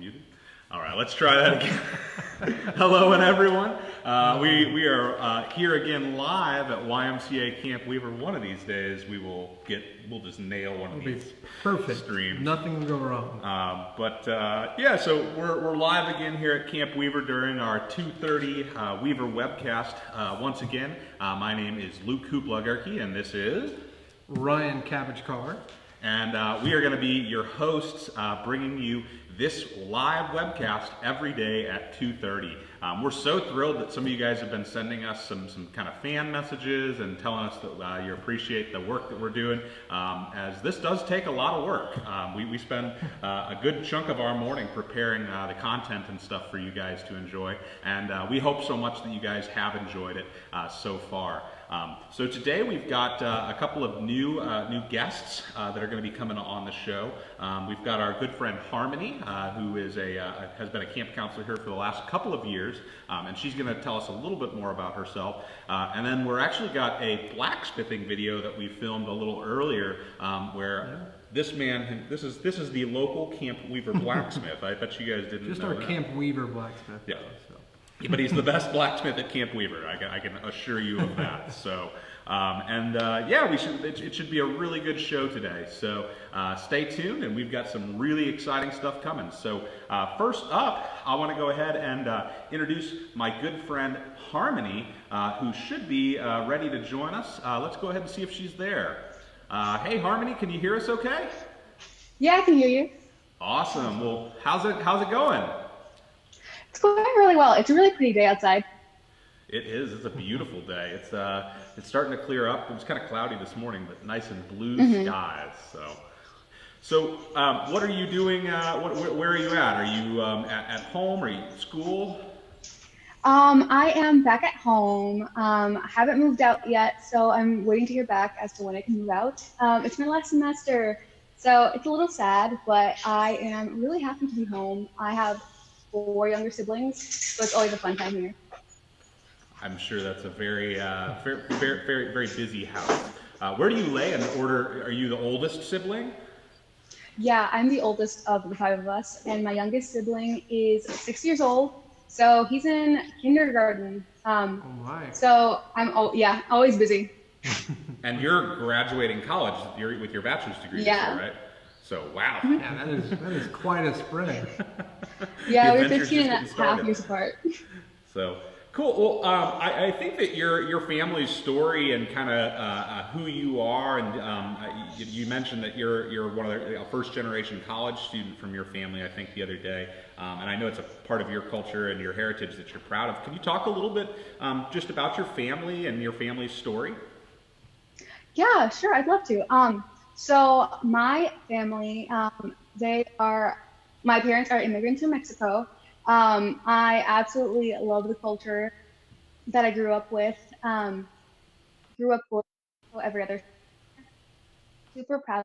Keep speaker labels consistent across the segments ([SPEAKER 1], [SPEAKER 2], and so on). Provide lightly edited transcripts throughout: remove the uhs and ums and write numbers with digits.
[SPEAKER 1] muted. All right, let's try that again. Hello, and everyone. We are here again live at YMCA Camp Weaver. One of these days, we'll just nail one of these
[SPEAKER 2] perfect
[SPEAKER 1] streams.
[SPEAKER 2] Nothing will go wrong.
[SPEAKER 1] Yeah, so we're live again here at Camp Weaver during our 2:30 Weaver Webcast. Once again, my name is Luke Hooplugarchy, and this is
[SPEAKER 2] Ryan Cabbage Carr.
[SPEAKER 1] And we are going to be your hosts, bringing you this live webcast every day at 2:30. We're so thrilled that some of you guys have been sending us some kind of fan messages and telling us that you appreciate the work that we're doing, as this does take a lot of work. We spend a good chunk of our morning preparing the content and stuff for you guys to enjoy, and we hope so much that you guys have enjoyed it so far. So today we've got a couple of new guests that are going to be coming on the show. We've got our good friend Harmony, who is has been a camp counselor here for the last couple of years, and she's going to tell us a little bit more about herself. And then we're actually got a blacksmithing video that we filmed a little earlier, where this man, this is the local Camp Weaver blacksmith. I bet you guys didn't know
[SPEAKER 2] our
[SPEAKER 1] that.
[SPEAKER 2] Camp Weaver blacksmith.
[SPEAKER 1] Yeah. But he's the best blacksmith at Camp Weaver. I can assure you of that. So, yeah, it should be a really good show today. So stay tuned, and we've got some really exciting stuff coming. So first up, I want to go ahead and introduce my good friend Harmony, who should be ready to join us. Let's go ahead and see if she's there. Hey, Harmony, can you hear us okay?
[SPEAKER 3] Yeah, I can hear you.
[SPEAKER 1] Awesome. Well, how's it going?
[SPEAKER 3] It's going really well. It's a really pretty day outside.
[SPEAKER 1] It is. It's a beautiful day. It's starting to clear up. It was kind of cloudy this morning, but nice and blue skies. So what are you doing? Where are you at? Are you at home? Are you at school?
[SPEAKER 3] I am back at home. I haven't moved out yet, so I'm waiting to hear back as to when I can move out. It's my last semester, so it's a little sad, but I am really happy to be home. I have 4 younger siblings, so it's always a fun time here.
[SPEAKER 1] I'm sure that's a very, very busy house. Where do you lay in order? Are you the oldest sibling?
[SPEAKER 3] Yeah, I'm the oldest of the 5 of us, and my youngest sibling is 6 years old, so he's in kindergarten.
[SPEAKER 2] Oh my!
[SPEAKER 3] So I'm always busy.
[SPEAKER 1] And you're graduating college with your bachelor's degree,
[SPEAKER 3] yeah.
[SPEAKER 1] right? So wow.
[SPEAKER 2] Yeah, that is quite a spread.
[SPEAKER 3] Yeah, we're 15 and a half years apart.
[SPEAKER 1] So cool. Well, I think that your family's story and kind of who you are, and you mentioned that you're one of the first generation college student from your family, I think, the other day, and I know it's a part of your culture and your heritage that you're proud of. Can you talk a little bit just about your family and your family's story?
[SPEAKER 3] Yeah, sure. I'd love to. So my family, my parents are immigrants from Mexico. I absolutely love the culture that I grew up with. Grew up with every other. Super proud.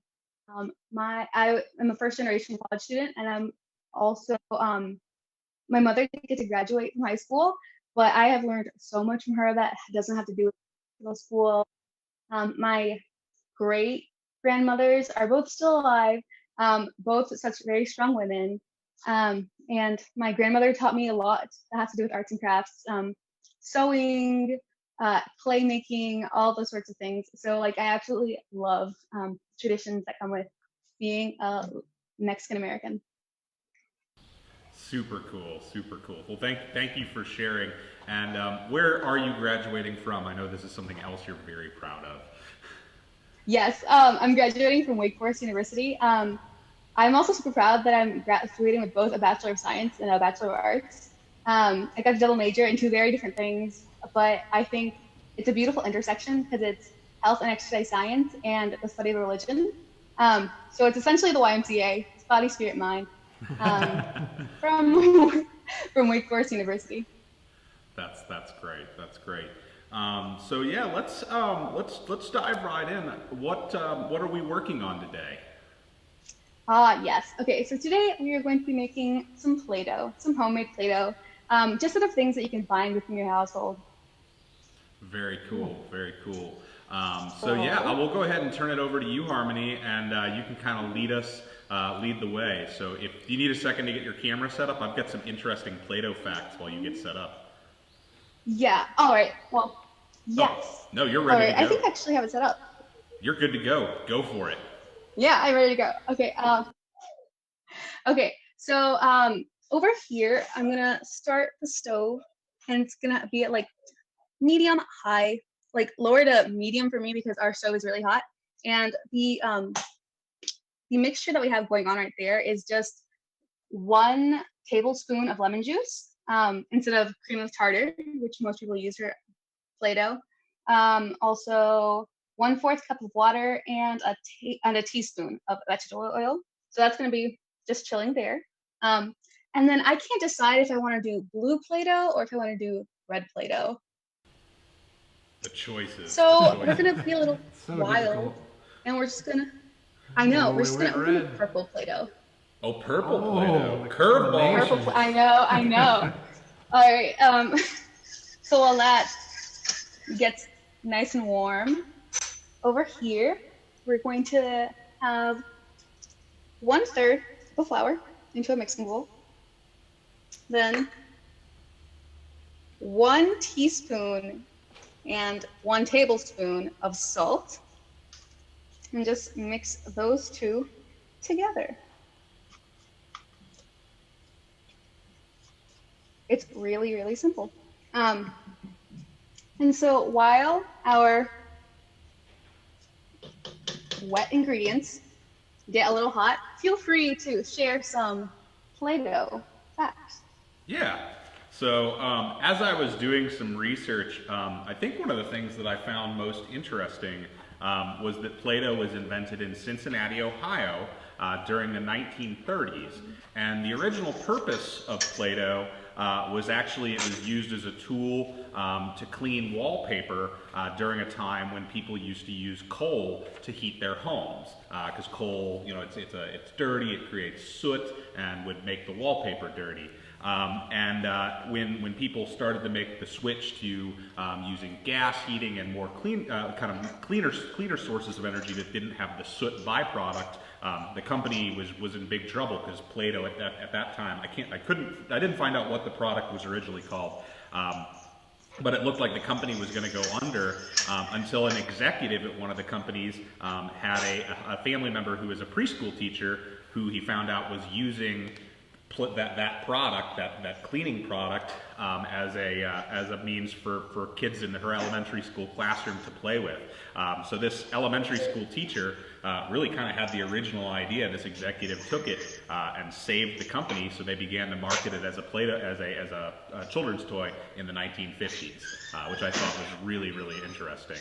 [SPEAKER 3] I am a first generation college student, and I'm also my mother didn't get to graduate from high school, but I have learned so much from her that doesn't have to do with middle school. My great grandmothers are both still alive, both such very strong women. And my grandmother taught me a lot that has to do with arts and crafts, sewing, clay making, all those sorts of things. So I absolutely love traditions that come with being a Mexican American.
[SPEAKER 1] Super cool, super cool. Well, thank you for sharing. And where are you graduating from? I know this is something else you're very proud of.
[SPEAKER 3] Yes, I'm graduating from Wake Forest University. I'm also super proud that I'm graduating with both a Bachelor of Science and a Bachelor of Arts. I got a double major in 2 very different things, but I think it's a beautiful intersection because it's health and exercise science and the study of religion. So it's essentially the YMCA, it's body, spirit, mind, from Wake Forest University.
[SPEAKER 1] That's great. That's great. So yeah, let's dive right in. What are we working on today?
[SPEAKER 3] Yes. Okay, so today we are going to be making some Play-Doh, some homemade Play-Doh, just sort of things that you can find within your household.
[SPEAKER 1] Very cool, very cool. So yeah, I will go ahead and turn it over to you, Harmony, and you can kind of lead us lead the way. So if you need a second to get your camera set up, I've got some interesting Play-Doh facts while you get set up.
[SPEAKER 3] Yeah. All right. Well, yes.
[SPEAKER 1] Oh, no, you're
[SPEAKER 3] All
[SPEAKER 1] ready
[SPEAKER 3] right.
[SPEAKER 1] to go.
[SPEAKER 3] I think I actually have it set up.
[SPEAKER 1] You're good to go. Go for it.
[SPEAKER 3] Yeah, I'm ready to go. Okay. Okay. So over here, I'm gonna start the stove, and it's gonna be at like medium high, like lower to medium for me because our stove is really hot. And the mixture that we have going on right there is just 1 tablespoon of lemon juice instead of cream of tartar, which most people use for Play-Doh. Also 1/4 cup of water and a teaspoon of vegetable oil. So that's going to be just chilling there. And then I can't decide if I want to do blue Play-Doh or if I want to do red Play-Doh.
[SPEAKER 1] The choices.
[SPEAKER 3] So we're going to be a little
[SPEAKER 2] So
[SPEAKER 3] wild,
[SPEAKER 2] difficult.
[SPEAKER 3] and we're just going to, I know,
[SPEAKER 2] Oh,
[SPEAKER 3] we're just
[SPEAKER 2] we
[SPEAKER 3] going to
[SPEAKER 2] went
[SPEAKER 3] open
[SPEAKER 2] red.
[SPEAKER 3] purple Play-Doh.
[SPEAKER 1] Oh, purple
[SPEAKER 2] Oh,
[SPEAKER 1] Play-Doh.
[SPEAKER 2] the
[SPEAKER 1] Curveball.
[SPEAKER 2] combination.
[SPEAKER 3] I know. All right. So while that gets nice and warm, over here we're going to have 1/3 of flour into a mixing bowl. Then 1 teaspoon and 1 tablespoon of salt, and just mix those two together. It's really, really simple. And so while our wet ingredients get a little hot, feel free to share some Play-Doh facts.
[SPEAKER 1] Yeah. So as I was doing some research, I think one of the things that I found most interesting was that Play-Doh was invented in Cincinnati, Ohio during the 1930s. And the original purpose of Play-Doh was actually it was used as a tool to clean wallpaper during a time when people used to use coal to heat their homes. Because coal, you know, it's dirty, it creates soot, and would make the wallpaper dirty. When people started to make the switch to using gas heating and more cleaner sources of energy that didn't have the soot byproduct, the company was in big trouble because Play-Doh at that time I didn't find out what the product was originally called. But it looked like the company was going to go under until an executive at one of the companies had a family member who was a preschool teacher who he found out was using that product, that cleaning product, as a means for kids in her elementary school classroom to play with. So this elementary school teacher really kind of had the original idea. This executive took it and saved the company, so they began to market it as a children's toy in the 1950s, which I thought was really, really interesting.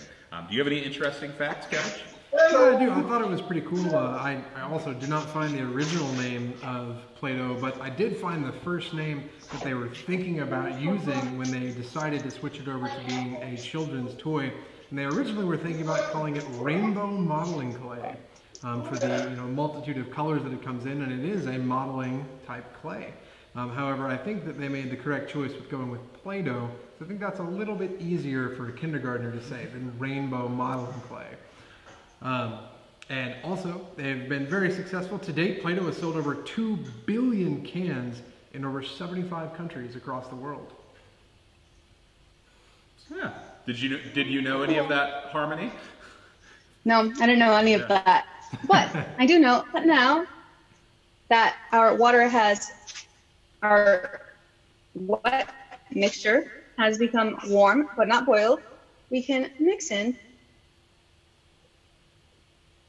[SPEAKER 1] Do you have any interesting facts, Kevin?
[SPEAKER 2] Yeah, I do. I thought it was pretty cool. I also did not find the original name of Play-Doh, but I did find the first name that they were thinking about using when they decided to switch it over to being a children's toy. And they originally were thinking about calling it Rainbow Modeling Clay for the multitude of colors that it comes in, and it is a modeling type clay. However, I think that they made the correct choice with going with Play-Doh. So I think that's a little bit easier for a kindergartner to say than Rainbow Modeling Clay. And also, they've been very successful. To date, Play-Doh has sold over 2 billion cans in over 75 countries across the world.
[SPEAKER 1] Yeah. Did you know any of that, Harmony?
[SPEAKER 3] No, I didn't know any of that. But I do know that now that our wet mixture has become warm but not boiled, we can mix in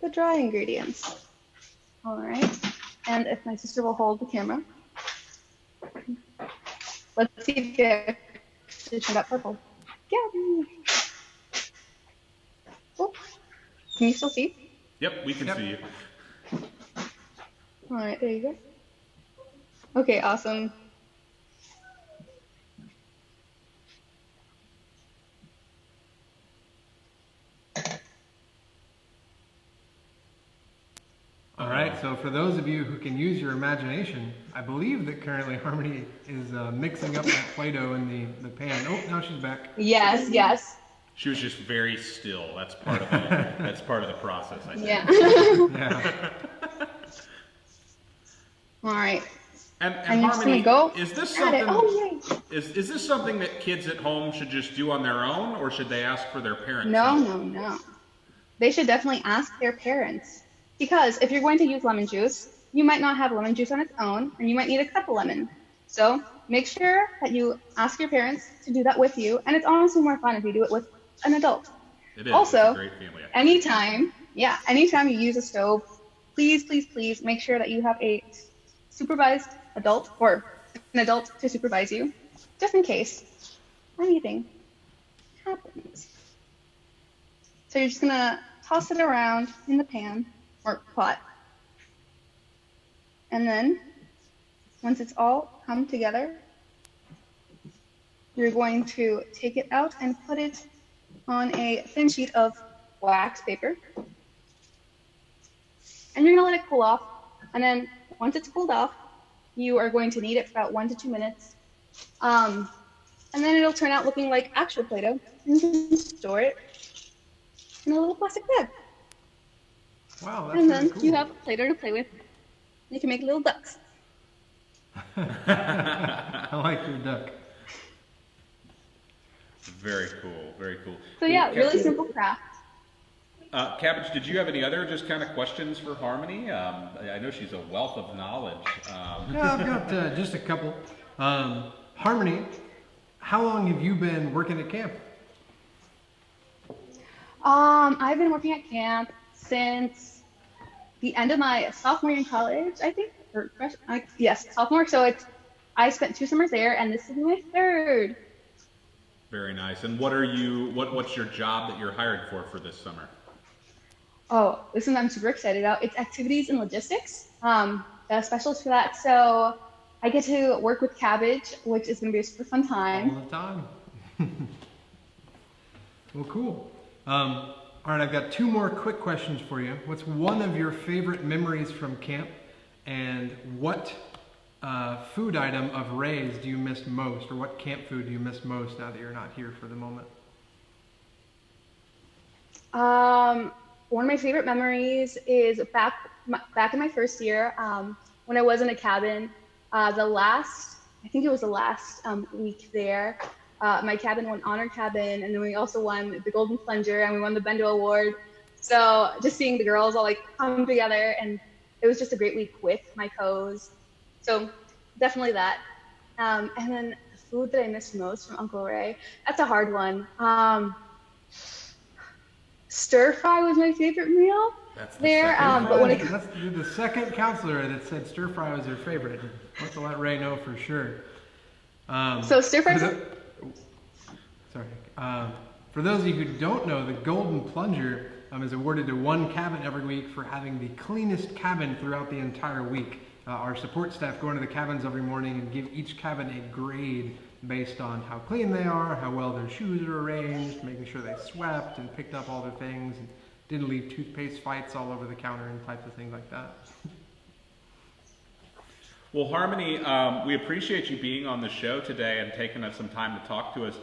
[SPEAKER 3] the dry ingredients. All right, and if my sister will hold the camera, let's see if it actually turned out purple. Yeah. Oh, can you still see?
[SPEAKER 1] Yep, we can see you.
[SPEAKER 3] All right, there you go. Okay, awesome.
[SPEAKER 2] All right, so for those of you who can use your imagination, I believe that currently Harmony is mixing up that Play-Doh in the pan. Oh, now she's back.
[SPEAKER 3] Yes, yes.
[SPEAKER 1] She was just very still. That's part of the process, I think.
[SPEAKER 3] Yeah.
[SPEAKER 2] Yeah.
[SPEAKER 3] All right.
[SPEAKER 1] And
[SPEAKER 3] you're just
[SPEAKER 1] Harmony,
[SPEAKER 3] gonna go
[SPEAKER 1] is this
[SPEAKER 3] at it.
[SPEAKER 1] something?
[SPEAKER 3] Oh, yay.
[SPEAKER 1] Is this something that kids at home should just do on their own, or should they ask for their parents'
[SPEAKER 3] No,
[SPEAKER 1] help?
[SPEAKER 3] no, no. They should definitely ask their parents. Because if you're going to use lemon juice, you might not have lemon juice on its own, and you might need a cup of lemon. So make sure that you ask your parents to do that with you, and it's honestly more fun if you do it with an adult.
[SPEAKER 1] It is. It's a
[SPEAKER 3] Also,
[SPEAKER 1] great family activity.
[SPEAKER 3] anytime you use a stove, please, please, please make sure that you have a supervised adult or an adult to supervise you, just in case anything happens. So you're just gonna toss it around in the pan or pot. And then once it's all come together, you're going to take it out and put it on a thin sheet of wax paper. And you're gonna let it cool off. And then once it's cooled off, you are going to knead it for about 1 to 2 minutes. And then it'll turn out looking like actual Play-Doh. And you can store it in a little plastic bag.
[SPEAKER 2] Wow, that's
[SPEAKER 3] And
[SPEAKER 2] really
[SPEAKER 3] then
[SPEAKER 2] cool.
[SPEAKER 3] you have Play-Doh to play with. You can make little ducks.
[SPEAKER 2] I like your duck.
[SPEAKER 1] Very cool. Very cool.
[SPEAKER 3] So yeah,
[SPEAKER 1] Well,
[SPEAKER 3] really simple craft.
[SPEAKER 1] Cabbage, did you have any other just kind of questions for Harmony? I know she's a wealth of knowledge.
[SPEAKER 2] Yeah, I've got just a couple. Harmony, how long have you been working at camp?
[SPEAKER 3] I've been working at camp since the end of my sophomore year in college, I think. Yes, sophomore. So I spent 2 summers there, and this is my 3rd.
[SPEAKER 1] Very nice. And what's your job that you're hired for this summer?
[SPEAKER 3] Oh, this is what I'm super excited about. It's activities and logistics. A specialist for that. So I get to work with Cabbage, which is going to be a super fun time.
[SPEAKER 2] All the time. Well, cool. All right, I've got 2 more quick questions for you. What's one of your favorite memories from camp? And what food item of Ray's do you miss most? Or what camp food do you miss most now that you're not here for the moment?
[SPEAKER 3] One of my favorite memories is back in my first year, when I was in a cabin. I think it was the last week there. My cabin won Honor Cabin, and then we also won the Golden Plunger, and we won the Bendo Award. So just seeing the girls all like come together, and it was just a great week with my co's. So definitely that. And then the food that I miss most from Uncle Ray, that's a hard one. Stir fry was my favorite meal there. But when
[SPEAKER 2] You're the second counselor that said stir fry was their favorite. I'll have to let Ray know for sure.
[SPEAKER 3] So stir fry.
[SPEAKER 2] For those of you who don't know, the Golden Plunger is awarded to one cabin every week for having the cleanest cabin throughout the entire week. Our support staff go into the cabins every morning and give each cabin a grade based on how clean they are, how well their shoes are arranged, making sure they swept and picked up all their things, and didn't leave toothpaste fights all over the counter and types of things like that.
[SPEAKER 1] Well, Harmony, we appreciate you being on the show today and taking us some time to talk to us.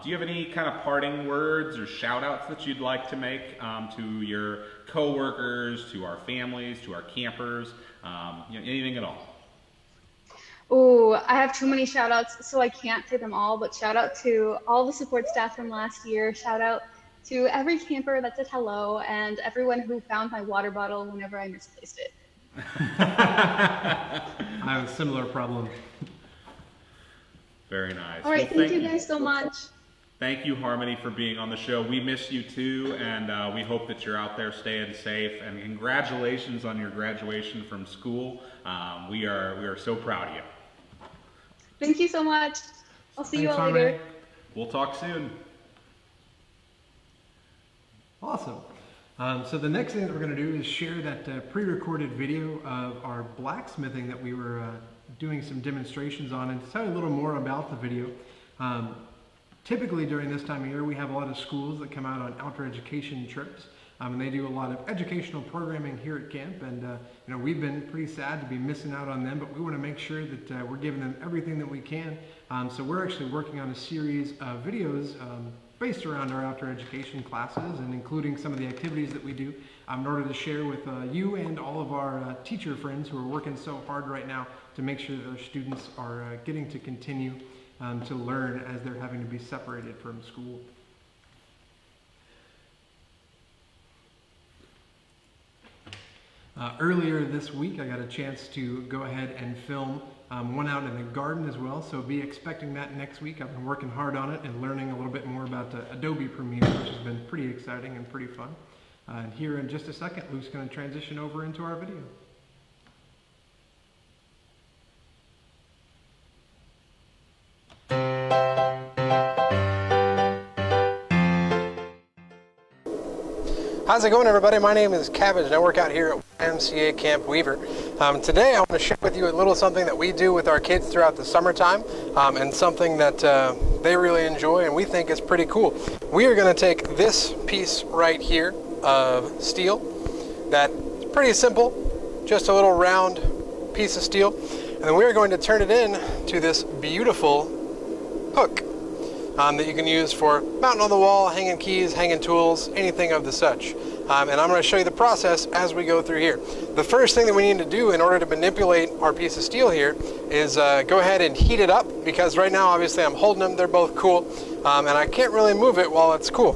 [SPEAKER 1] Do you have any kind of parting words or shout outs that you'd like to make to your coworkers, to our families, to our campers, anything at all?
[SPEAKER 3] Oh, I have too many shout outs, so I can't say them all, but shout out to all the support staff from last year. Shout out to every camper that said hello, and everyone who found my water bottle whenever I misplaced it.
[SPEAKER 2] I have a similar problem.
[SPEAKER 1] Very nice.
[SPEAKER 3] All right,
[SPEAKER 1] well,
[SPEAKER 3] thank you guys so much.
[SPEAKER 1] Thank you, Harmony, for being on the show. We miss you too, and we hope that you're out there staying safe. And congratulations on your graduation from school. We are so proud of you.
[SPEAKER 3] Thank you so much. I'll see you all
[SPEAKER 2] Harmony.
[SPEAKER 3] later.
[SPEAKER 1] We'll talk soon.
[SPEAKER 2] Awesome. So the next thing that we're going to do is share that pre-recorded video of our blacksmithing that we were doing some demonstrations on, and to tell you a little more about the video. Typically during this time of year, we have a lot of schools that come out on outdoor education trips, and they do a lot of educational programming here at camp, and we've been pretty sad to be missing out on them, but we want to make sure that we're giving them everything that we can. So we're actually working on a series of videos based around our outdoor education classes, and including some of the activities that we do. in order to share with you and all of our teacher friends who are working so hard right now to make sure that their students are getting to continue to learn as they're having to be separated from school. Earlier this week, I got a chance to go ahead and film one out in the garden as well, so be expecting that next week. I've been working hard on it and learning a little bit more about Adobe Premiere, which has been pretty exciting and pretty fun. And here in just a second, Luke's going to transition over into our video.
[SPEAKER 4] How's it going, everybody? My name is Cabbage and I work out here at YMCA Camp Weaver. Today I want to share with you a little something that we do with our kids throughout the summertime and something that they really enjoy and we think is pretty cool. We are going to take this piece right here of steel that's pretty simple, just a little round piece of steel, and then we are going to turn it into this beautiful hook that you can use for mounting on the wall, hanging keys, hanging tools, anything of the such. And I'm going to show you the process as we go through here. The first thing that we need to do in order to manipulate our piece of steel here is go ahead and heat it up, because right now obviously I'm holding them, they're both cool, and I can't really move it while it's cool.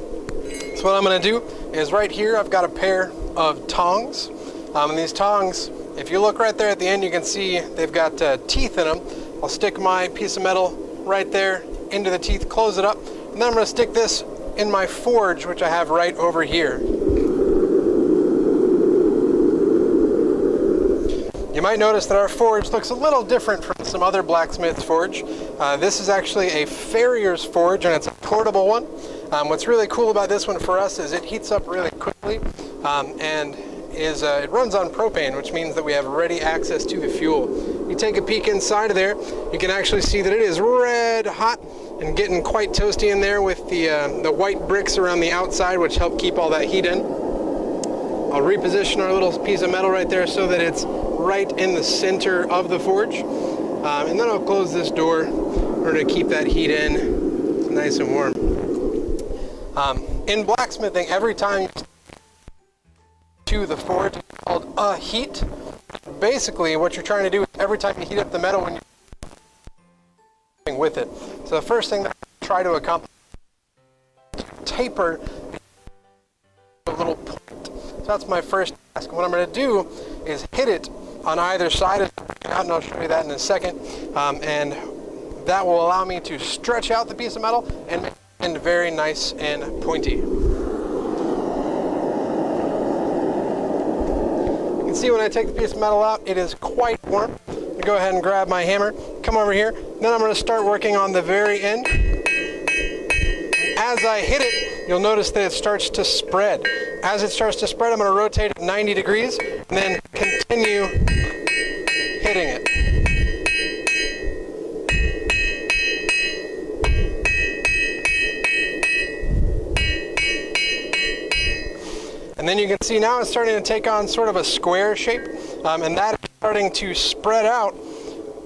[SPEAKER 4] So what I'm going to do is right here I've got a pair of tongs, and these tongs, if you look right there at the end, you can see they've got teeth in them. I'll stick my piece of metal right there into the teeth, close it up, and then I'm going to stick this in my forge, which I have right over here. You might notice that our forge looks a little different from some other blacksmith's forge. This is actually a farrier's forge, and it's a portable one. What's really cool about this one for us is it heats up really quickly, and it runs on propane, which means that we have ready access to the fuel. You take a peek inside of there, you can actually see that it is red hot and getting quite toasty in there with the white bricks around the outside, which help keep all that heat in. I'll reposition our little piece of metal right there so that it's right in the center of the forge. And then I'll close this door in order to keep that heat in nice and warm. In blacksmithing, every time you to the forge, it's called a heat. Basically, what you're trying to do is every time you heat up the metal when you're with it. So the first thing that I try to accomplish is to taper a little point. So that's my first task. What I'm going to do is hit it on either side of it, and I'll show you that in a second. And that will allow me to stretch out the piece of metal and make it very nice and pointy. You can see when I take the piece of metal out, it is quite warm. I'm going to go ahead and grab my hammer, come over here, then I'm going to start working on the very end. As I hit it, you'll notice that it starts to spread. As it starts to spread, I'm going to rotate it 90 degrees and then continue hitting it. And then you can see now it's starting to take on sort of a square shape, and that is starting to spread out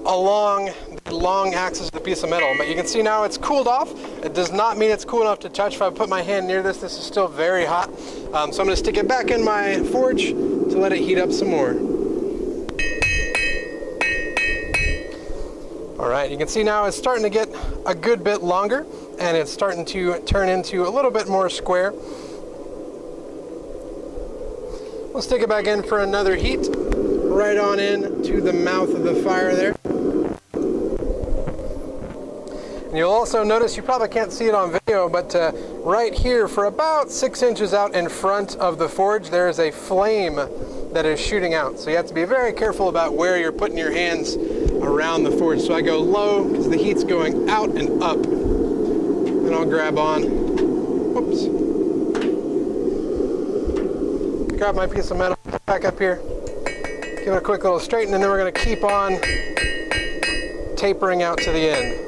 [SPEAKER 4] along the long axis of the piece of metal. But you can see now it's cooled off. It does not mean it's cool enough to touch. If I put my hand near this, this is still very hot. So I'm going to stick it back in my forge to let it heat up some more. All right, you can see now it's starting to get a good bit longer, and it's starting to turn into a little bit more square. We'll stick it back in for another heat, right on in to the mouth of the fire there. And you'll also notice, you probably can't see it on video, but right here for about 6 inches out in front of the forge, there is a flame that is shooting out. So you have to be very careful about where you're putting your hands around the forge. So I go low because the heat's going out and up. Then I'll grab on, whoops. Grab my piece of metal, back up here, give it a quick little straighten, and then we're going to keep on tapering out to the end.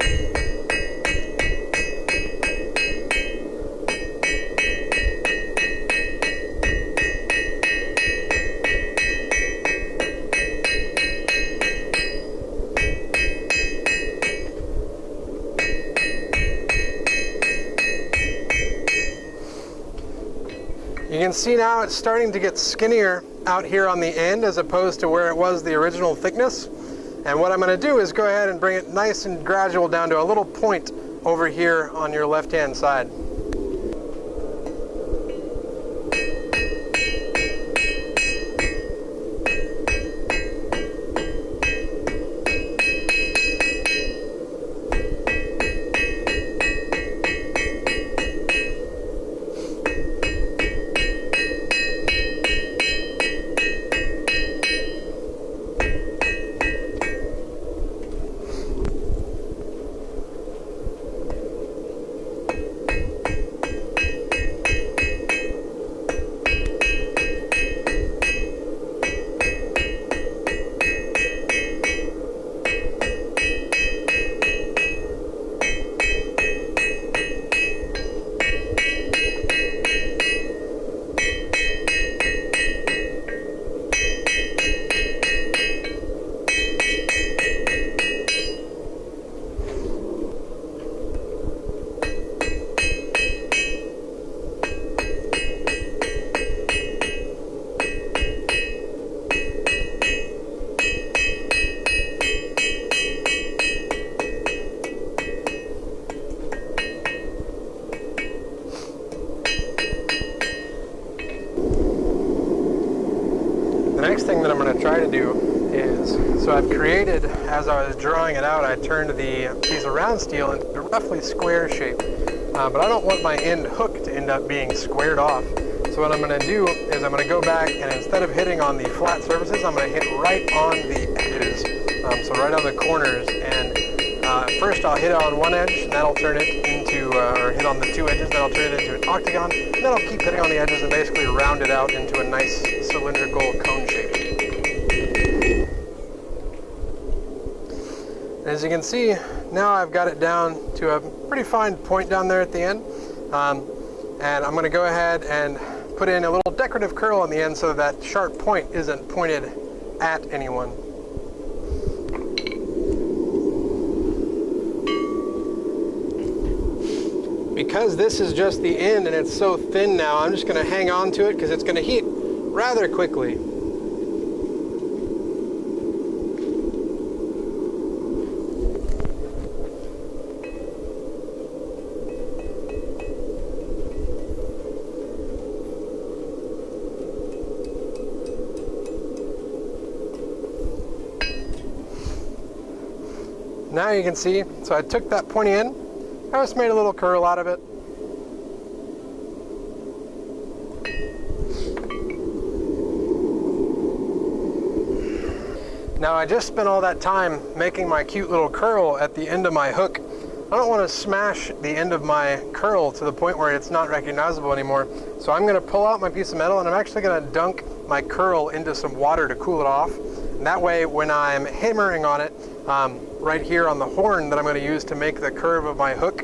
[SPEAKER 4] You can see now it's starting to get skinnier out here on the end as opposed to where it was the original thickness. And what I'm going to do is go ahead and bring it nice and gradual down to a little point over here on your left-hand side. The next thing that I'm going to try to do is, so I've created, as I was drawing it out, I turned the piece of round steel into a roughly square shape, but I don't want my end hook to end up being squared off. So what I'm going to do is I'm going to go back, and instead of hitting on the flat surfaces, I'm going to hit right on the edges, so right on the corners. And first I'll hit on one edge, and that'll turn it into, or hit on the two edges, that'll turn it into an octagon, and then I'll keep hitting on the edges and basically round it out into a nice cylindrical cone shape. As you can see, now I've got it down to a pretty fine point down there at the end, and I'm going to go ahead and put in a little decorative curl on the end so that sharp point isn't pointed at anyone. Because this is just the end and it's so thin now, I'm just going to hang on to it because it's going to heat rather quickly. Now you can see, so I took that pointy end, I just made a little curl out of it. Now I just spent all that time making my cute little curl at the end of my hook. I don't want to smash the end of my curl to the point where it's not recognizable anymore. So I'm going to pull out my piece of metal and I'm actually going to dunk my curl into some water to cool it off. And that way when I'm hammering on it, right here on the horn that I'm going to use to make the curve of my hook,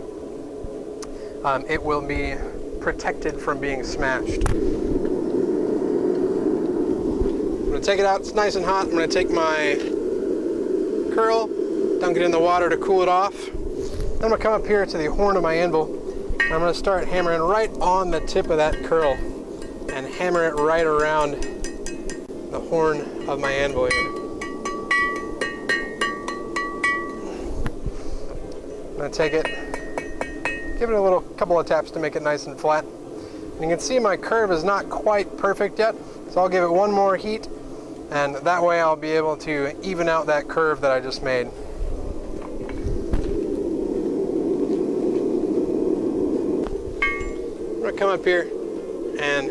[SPEAKER 4] it will be protected from being smashed. I'm going to take it out, it's nice and hot. I'm going to take my curl, dunk it in the water to cool it off. Then I'm going to come up here to the horn of my anvil, and I'm going to start hammering right on the tip of that curl and hammer it right around the horn of my anvil here. I'm going to take it, give it a couple of taps to make it nice and flat. And you can see my curve is not quite perfect yet, so I'll give it one more heat, and that way I'll be able to even out that curve that I just made. I'm going to come up here and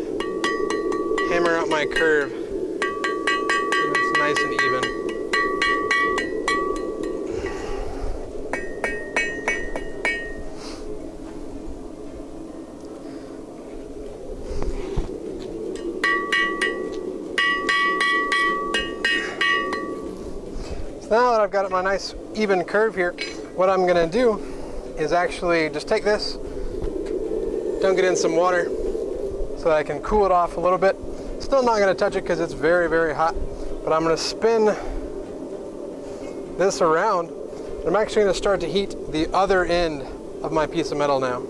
[SPEAKER 4] hammer out my curve so it's nice and even. Now that I've got my nice even curve here, what I'm going to do is actually just take this, dunk it in some water so that I can cool it off a little bit. Still not going to touch it because it's very, very hot, but I'm going to spin this around. I'm actually going to start to heat the other end of my piece of metal now.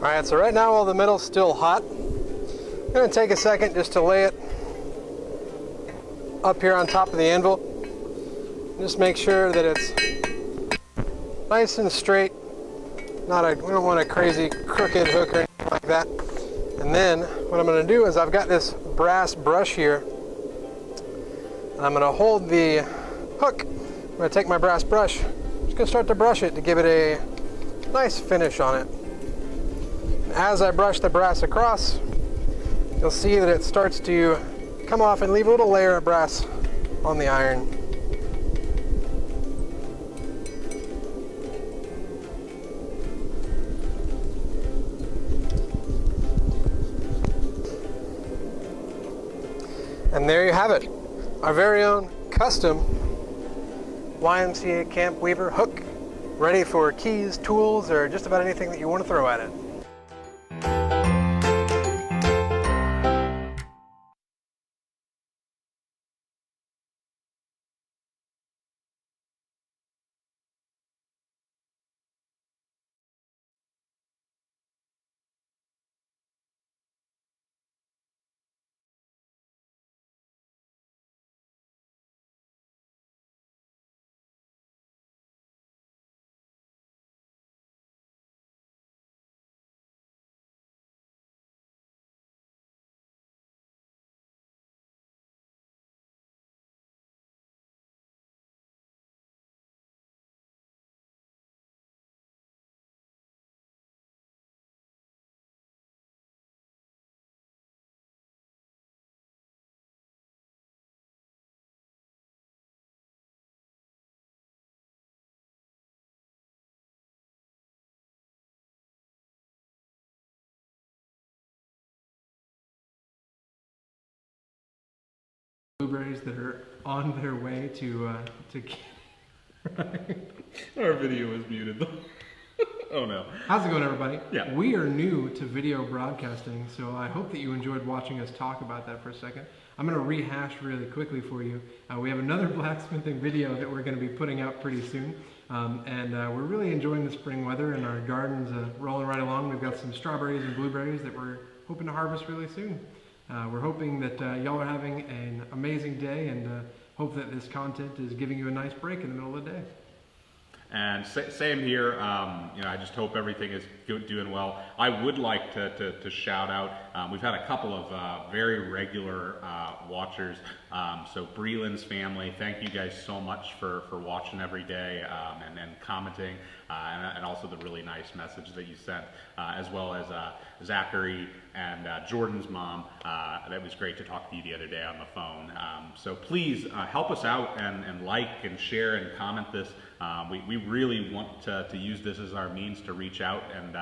[SPEAKER 4] Alright, so right now while the metal's still hot, I'm going to take a second just to lay it up here on top of the anvil. Just make sure that it's nice and straight. We don't want a crazy crooked hook or anything like that. And then what I'm going to do is I've got this brass brush here, and I'm going to hold the hook. I'm going to take my brass brush, I'm just going to start to brush it to give it a nice finish on it. And as I brush the brass across, you'll see that it starts to come off and leave a little layer of brass on the iron. And there you have it, our very own custom YMCA Camp Weaver hook, ready for keys, tools, or just about anything that you want to throw at it.
[SPEAKER 2] Blueberries that are on their way to
[SPEAKER 1] Our video is muted though. Oh no.
[SPEAKER 2] How's it going, everybody?
[SPEAKER 1] Yeah.
[SPEAKER 2] We are new to video broadcasting, so I hope that you enjoyed watching us talk about that for a second. I'm going to rehash really quickly for you. We have another blacksmithing video that we're going to be putting out pretty soon. We're really enjoying the spring weather, and our garden's rolling right along. We've got some strawberries and blueberries that we're hoping to harvest really soon. We're hoping that y'all are having an amazing day, and hope that this content is giving you a nice break in the middle of the day.
[SPEAKER 1] And same here. I just hope everything is doing well. I would like to shout out. We've had a couple of very regular watchers. So Breland's family, thank you guys so much for watching every day and commenting, and also the really nice message that you sent, as well as Zachary and Jordan's mom. That was great to talk to you the other day on the phone. So please help us out and like and share and comment this. We really want to use this as our means to reach out and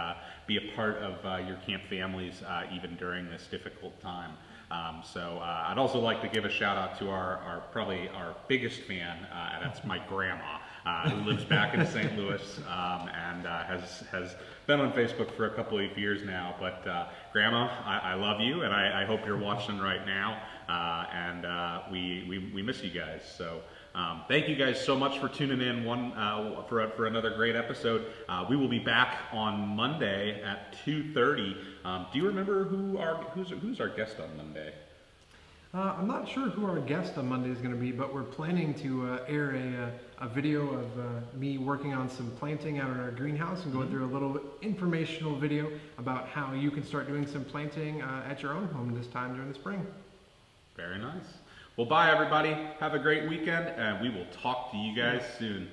[SPEAKER 1] be a part of your camp families even during this difficult time. I'd also like to give a shout out to probably our biggest fan, and that's my grandma, who lives back in St. Louis and has been on Facebook for a couple of years now. But Grandma, I love you, and I hope you're watching right now, and we miss you guys. So thank you guys so much for tuning in for another great episode. We will be back on Monday at 2:30. Do you remember who's our guest on Monday?
[SPEAKER 2] I'm not sure who our guest on Monday is going to be, but we're planning to air a video of me working on some planting out in our greenhouse and going through a little informational video about how you can start doing some planting at your own home this time during the spring.
[SPEAKER 1] Very nice. Well, bye everybody. Have a great weekend, and we will talk to you guys soon.